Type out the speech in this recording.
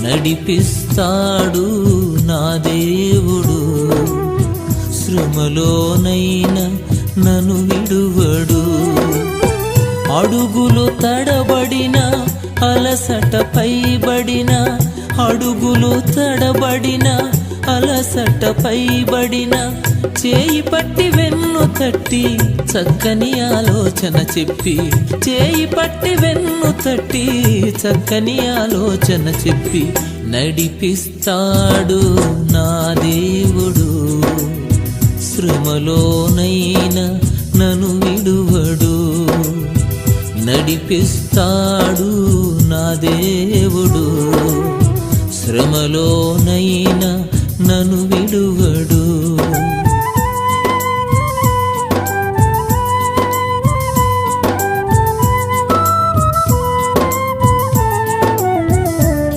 నడిపిస్తాడు నా దేవుడు. శ్రమలోనైనా నన్ను విడువడు. అడుగులు తడబడిన అలసట పైబడిన, అడుగులు తడబడిన అలసట పైబడిన, చేయి పట్టి వెన్ను తట్టి చక్కని ఆలోచన చెప్పి, చేయి పట్టి వెన్ను తట్టి చక్కని ఆలోచన చెప్పి నడిపిస్తాడు నా దేవుడు. శ్రమలోనైనా నన్ను విడువడు. నడిపిస్తాడు నా దేవుడు. శ్రమలోనైనా నన్ను విడువడు.